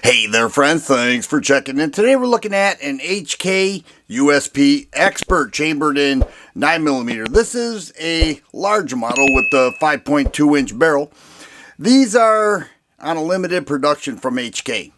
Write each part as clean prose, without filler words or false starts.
Hey there friends, thanks for checking in. Today we're looking at an HK USP Expert chambered in 9mm. This is a large model with the 5.2 inch barrel. These are on a limited production from HK.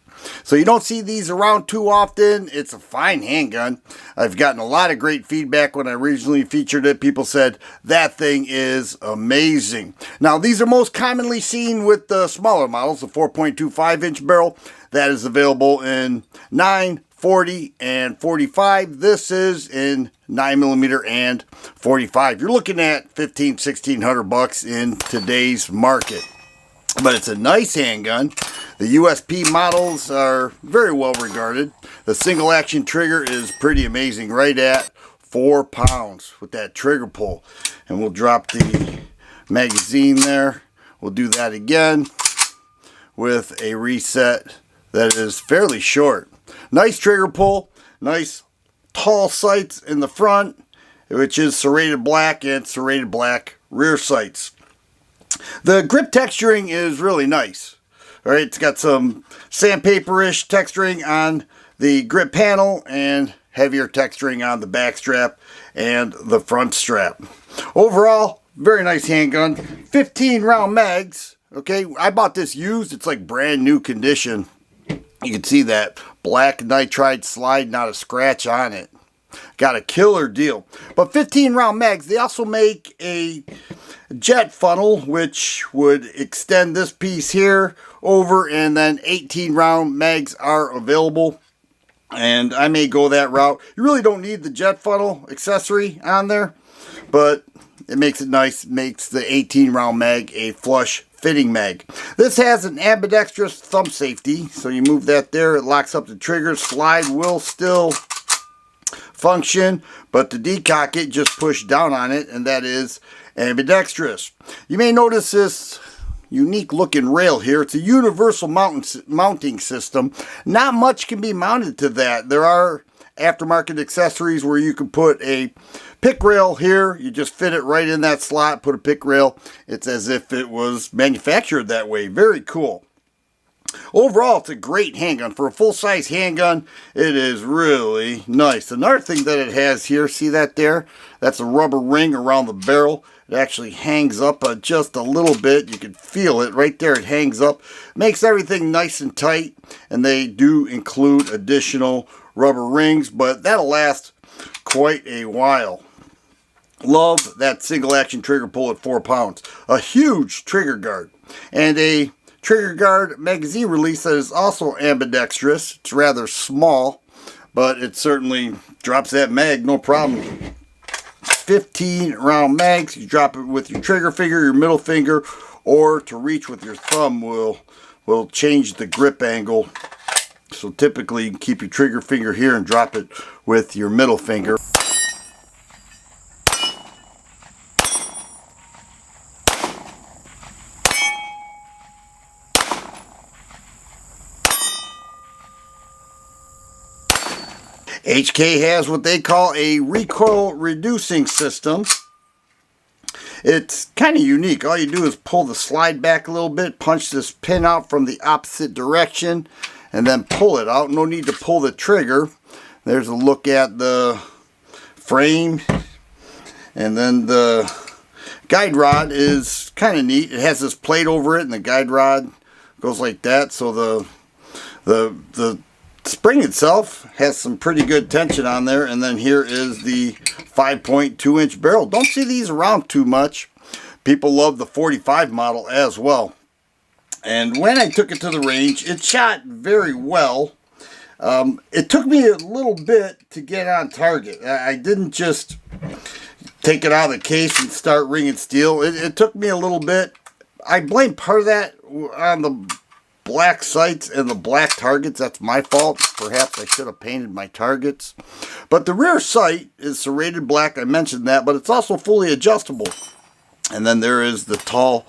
So you don't see these around too often. It's a fine handgun. I've gotten a lot of great feedback when I originally featured it. People said that thing is amazing. Now these are most commonly seen with the smaller models, the 4.25 inch barrel. That is available in 9, 40, and 45. This is in 9mm and 45. You're looking at $1,500–1,600 bucks in today's market. But it's a nice handgun. The USP models are very well regarded. The single action trigger is pretty amazing, right at 4 pounds with that trigger pull. And we'll drop the magazine there. We'll do that again with a reset that is fairly short. Nice trigger pull, nice tall sights in the front, which is serrated black and serrated black rear sights. The grip texturing is really nice. All right, it's got some sandpaper-ish texturing on the grip panel and heavier texturing on the back strap and the front strap. Overall, very nice handgun. 15 round mags. Okay, I bought this used. It's like brand new condition. You can see that black nitride slide, not a scratch on it. Got a killer deal. But 15 round mags. They also make a jet funnel, which would extend this piece here over, and then 18 round mags are available. And I may go that route. You really don't need the jet funnel accessory on there, but it makes it nice. It makes the 18 round mag a flush fitting mag. This has an ambidextrous thumb safety, so you move that there, it locks up the trigger. Slide will still function, but to decock it, just push down on it, and that is ambidextrous. You may notice this unique looking rail here. It's a universal mounting system. Not much can be mounted to that. There are aftermarket accessories where you can put a pick rail here. You just fit it right in that slot, put a pick rail. It's as if it was manufactured that way. Very cool. Overall, it's a great handgun. For a full-size handgun, it is really nice. Another thing that it has here, see that there? That's a rubber ring around the barrel. It actually hangs up just a little bit. You can feel it right there. It hangs up. Makes everything nice and tight, and they do include additional rubber rings, but that'll last quite a while. Love that single action trigger pull at 4 pounds. A huge trigger guard, and a trigger guard magazine release that is also ambidextrous. It's rather small, but it certainly drops that mag no problem. 15 round mags. You drop it with your trigger finger, your middle finger, or to reach with your thumb will change the grip angle. So typically you can keep your trigger finger here and drop it with your middle finger. HK has what they call a recoil reducing system. It's kind of unique. All you do is pull the slide back a little bit, punch this pin out from the opposite direction, and then pull it out. No need to pull the trigger. There's a look at the frame, and then the guide rod is kind of neat. It has this plate over it, and the guide rod goes like that. So the spring itself has some pretty good tension on there. And then here is the 5.2 inch barrel. Don't see these around too much. People love the 45 model as well. And when I took it to the range, it shot very well. It took me a little bit to get on target. I didn't just take it out of the case and start ringing steel. It took me a little bit. I blame part of that on the black sights and the black targets. That's my fault. Perhaps I should have painted my targets. But the rear sight is serrated black. I mentioned that, but it's also fully adjustable. And then there is the tall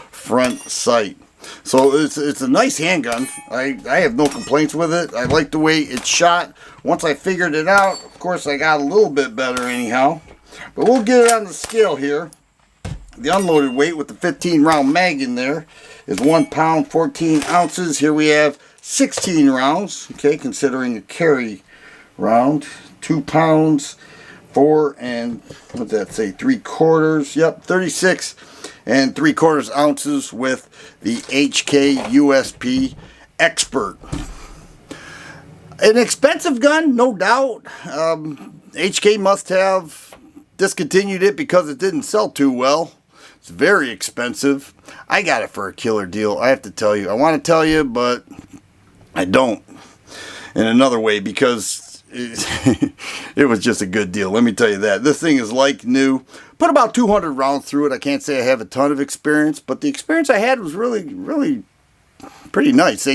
front sight. So it's a nice handgun. I have no complaints with it. I like the way it shot. Once I figured it out, of course I got a little bit better anyhow. But we'll get it on the scale here. The unloaded weight with the 15 round mag in there is 1 pound 14 ounces. Here we have 16 rounds, okay, considering a carry round. 2 pounds, 4 and, what's that say, 3/4, yep, 36 and 3/4 ounces with the HK USP Expert. An expensive gun, no doubt. HK must have discontinued it because it didn't sell too well. It's very expensive. I got it for a killer deal, I have to tell you. I want to tell you, but I don't in another way, because it was just a good deal. Let me tell you that. This thing is like new. Put about 200 rounds through it. I can't say I have a ton of experience, but the experience I had was really pretty nice.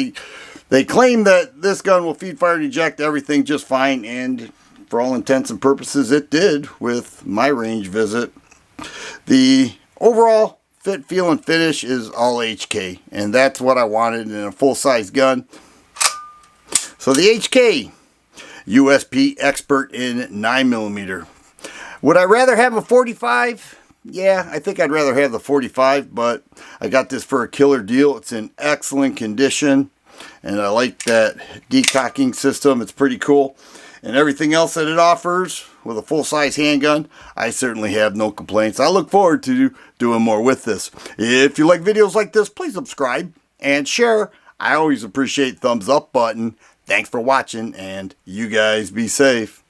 They claim that this gun will feed, fire, and eject everything just fine, and for all intents and purposes it did with my range visit. The overall fit, feel, and finish is all HK, and that's what I wanted in a full-size gun. So the HK USP Expert in 9mm. Would I rather have a 45? Yeah, I think I'd rather have the 45, but I got this for a killer deal. It's in excellent condition, and I like that decocking system. It's pretty cool. And everything else that it offers with a full-size handgun, I certainly have no complaints. I look forward to doing more with this. If you like videos like this, please subscribe and share. I always appreciate thumbs up button. Thanks for watching, and you guys be safe.